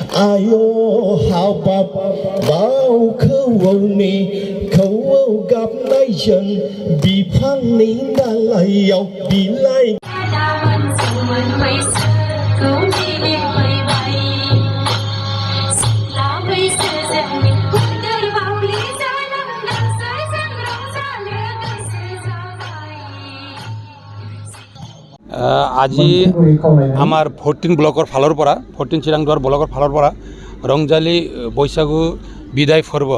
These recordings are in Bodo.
Ayo habab bao khâu ni khâu gặp nay dần bị phăng ní đã lại dọc bị lại আজি আমার 14 ব্লকৰ ফালৰ পৰা 14 চিৰাংদুৱাৰ ব্লকৰ ফালৰ পৰা ৰংজালি বৈশাগু বিদায় পৰ্ব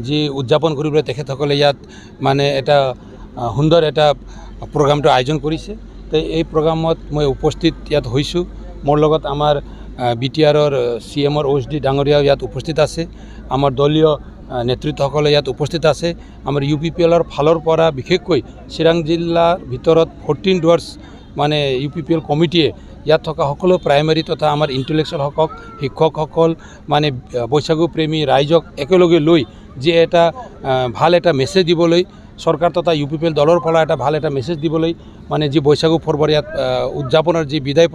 যি উদযাপন কৰিবলৈ তেখেতসকলে ইয়াত মানে এটা সুন্দৰ এটা প্ৰগ্ৰামটো আয়োজন কৰিছে। তো এই প্ৰগ্ৰামত মই উপস্থিত ইয়াত হৈছোঁ। মোৰ লগত আমাৰ বিটিআৰৰ CMৰ OSD ডাঙৰীয়াও ইয়াত উপস্থিত আছে। আমাৰ দলীয় নেতৃত্বসকলে ইয়াত উপস্থিত আছে। আমাৰ UPPLৰ ফালৰ পৰা বিশেষকৈ চিৰাং জিলাৰ ভিতৰত 14 ডুৱাৰ্ছ মানে UPPL কমিটিয়ে ইয়াত থকা সকলো প্ৰাইমাৰী তথা আমাৰ ইণ্টেলেকচুৱেল শিক্ষকসকল মানে বৈশাগু প্ৰেমী ৰাইজক একেলগে লৈ যে এটা ভাল এটা মেছেজ দিবলৈ চৰকাৰ তথা UPPL দলৰ পৰা এটা ভাল এটা মেছেজ দিবলৈ মানে যি বৈশাগু পৰ্বৰ ইয়াত উদযাপনৰ যি বিদায়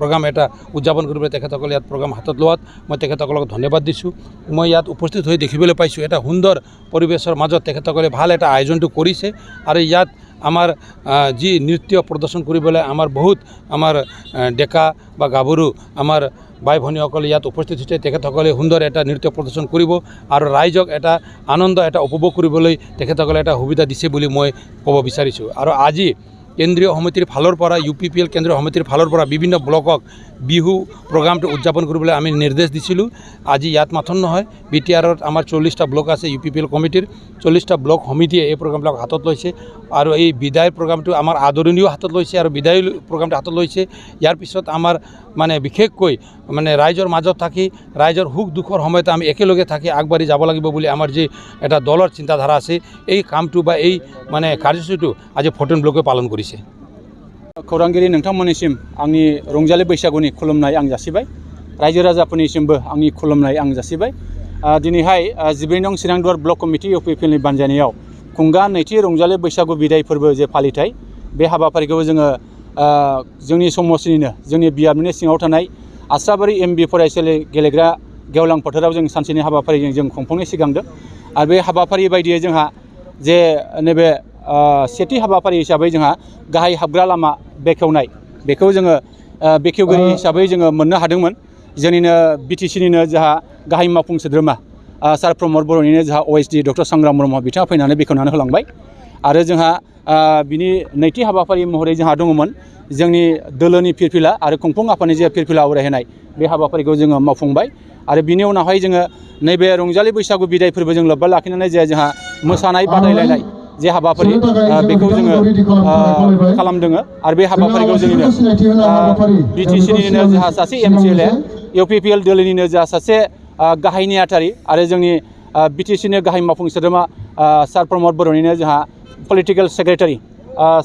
প্ৰগ্ৰাম এটা উদযাপন কৰিবলৈ তেখেতসকলে ইয়াত প্ৰগ্ৰাম হাতত লোৱাত মই তেখেতসকলক ধন্যবাদ দিছোঁ। মই ইয়াত উপস্থিত হৈ দেখিবলৈ পাইছোঁ এটা সুন্দৰ পৰিৱেশৰ মাজত তেখেতসকলে ভাল এটা আয়োজনটো কৰিছে। আৰু ইয়াত আমাৰ যি নৃত্য প্ৰদৰ্শন কৰিবলৈ আমাৰ বহুত আমাৰ ডেকা বা গাভৰু আমাৰ ভাই ভনীসকলে ইয়াত উপস্থিত হৈছে। তেখেতসকলে সুন্দৰ এটা নৃত্য প্ৰদৰ্শন কৰিব আৰু ৰাইজক এটা আনন্দ এটা উপভোগ কৰিবলৈ তেখেতসকলে এটা সুবিধা দিছে বুলি মই ক'ব বিচাৰিছোঁ। আৰু আজি কেন্দ্ৰীয় সমিতিৰ ফালৰ পৰা UPPL কেন্দ্ৰীয় সমিতিৰ ফালৰ পৰা বিভিন্ন ব্লকক বিহু প্ৰগ্ৰামটো উদযাপন কৰিবলৈ আমি নিৰ্দেশ দিছিলোঁ। আজি ইয়াত মাথোন নহয়, বিটিআৰত আমাৰ 40টা ব্লক আছে UPPL কমিটিৰ 40টা ব্লক সমিতিয়ে এই প্ৰগ্ৰামবিলাক হাতত লৈছে। আৰু এই বিদায় প্ৰগ্ৰামটো আমাৰ আদৰণীয় হাতত লৈছে আৰু বিদায় প্ৰগ্ৰামটো হাতত লৈছে। ইয়াৰ পিছত আমাৰ মানে বিশেষকৈ মানে ৰাইজৰ মাজত থাকি ৰাইজৰ সুখ দুখৰ সময়তে আমি একেলগে থাকি আগবাঢ়ি যাব লাগিব বুলি আমাৰ যি এটা দলৰ চিন্তাধাৰা আছে এই কামটো বা এই মানে কাৰ্যসূচীটো আজি 14 ব্লকে পালন কৰিছে। खौरांगिरि नोंथांमोननिसिम आंनि रंजालि बैसागुनि खुलुमनाय आं जासिबाय। रायजो राजाफोरनिसिमबो आंनि खुलुमनाय आं जासिबाय। दिनैहाय 14 नं चिरांदुवार ब्लक कमिटि UPPLनि बानजायनायाव खुंगा नैथि रंजालि बैसागु बिदाय फोरबो जे फालिथाय बे हाबाफारिखौ जोङो जोंनि समाजनिनो जोंनि बियाबनि सिङाव थानाय आस्राबारि MB फरायसालि गेलेग्रा गेवलां फोथाराव जों सानसेनि हाबाफारिजों जों खुंफुंनो सिगांदों। आरो बे हाबाफारि बायदियै जोंहा जे नैबे सेथि हाबाफारि हिसाबै जोंहा गाहाय हाबग्रा लामा बेखेवनाय बेखौ जोङो बेखेवगिरि हिसाबै जोङो मोननो हादोंमोन। जोंनिनो BTCनिनो जोंहा गाहाय मावफुं सोद्रोमा सार प्रमद बर'निनो जोंहा OSD डक्टर संग्राम ब्रह्म बिथाङा फैनानै बेखेवनानै होलांबाय। आरो जोंहा बिनि नैथि हाबाफारि महरै जोंहा दङमोन जोंनि दोलोनि फिरफिला आरो खुंफुं आफादनि जे फिरफिला आवरायहोनाय बे हाबाफारिखौ जोङो मावफुंबाय। आरो बिनि उनावहाय जोङो नैबे रंजालि बैसागु बिदाय फोरबोजों लोब्बा लाखिनानै जे जोंहा मोसानाय बादायलायनाय जे हाबाफारि बेखौ जोङो खालामदों। आरो बे हाबाफारिखौ जोंनिनो BTCनिनो जोंहा सासे MCLA UPPL दोलोनिनो जोंहा सासे गाहाय नेहाथारि आरो जोंनि BTCनि गाहाय मावफुं सोद्रोमा सार प्रमद बर'निनो जोंहा पलिटिकेल सेक्रेटारि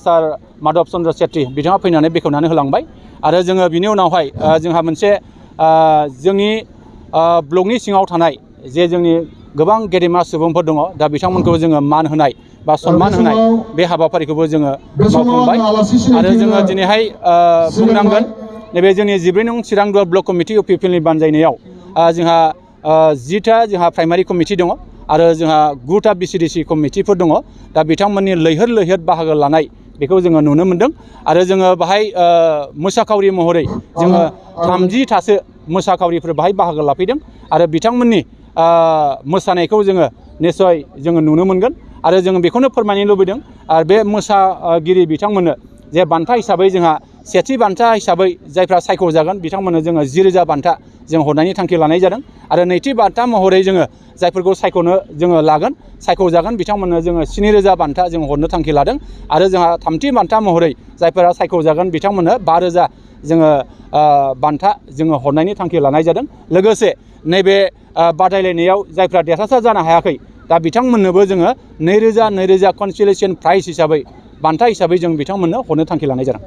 सार माधव चन्द्र सेट्रि बिथाङा फैनानै बेखेवनानै होलांबाय। आरो जोङो बिनि उनावहाय जोंहा मोनसे जोंनि ब्लकनि सिङाव थानाय जे जोंनि गोबां गेदेमा सुबुंफोर दङ दा बिथांमोनखौ जोङो मान होनाय बा सन्मान होनाय बे हाबाफारिखौबो जोङो मावफुंबाय। आरो जोङो दिनैहाय बुंनांगोन नैबे जोंनि 14 नं चिरांदुवार ब्लक कमिटि UPPLनि बानजायनायाव जोंहा 10टा जोंहा प्राइमारि कमिटि दङ आरो जोंहा 9टा BCDC कमिटिफोर दङ। दा बिथांमोननि लैहोर लैहोर बाहागो लानाय बेखौ जोङो नुनो मोन्दों। आरो जोङो बाहाय मोसाखावरि महरै जोङो 30थासो मोसाखावरिफोर बाहाय बाहागो लाफैदों आरो बिथांमोननि मोसानायखौ जोङो निस्सय जोङो नुनो मोनगोन। आरो जोङो बेखौनो फोरमायनो लुबैदों आरो बे मोसागिरि बिथांमोननो जे बान्था हिसाबै जोंहा सेथि बान्था हिसाबै जायफ्रा सायख'जागोन बिथांमोननो जोङो 10,000 बान्था जों हरनायनि थांखि लानाय जादों। आरो नैथि बान्था महरै जोङो जायफोरखौ सायख'नो जोङो लागोन सायख'जागोन बिथांमोननो जोङो 7,000 बान्था जों हरनो थांखि लादों। आरो जोंहा थामथि बान्था महरै जायफोरा सायख'जागोन बिथांमोननो 5,000 जोङो बान्था जोङो हरनायनि थांखि लानाय जादों। लोगोसे नैबे बादायलायनायाव जायफ्रा देरहासार जानो हायाखै दा बिथांमोननोबो जोङो 2,000 कनसोलेसन प्राइज हिसाबै बान्था हिसाबै जों बिथांमोननो हरनो थांखि लानाय जादों।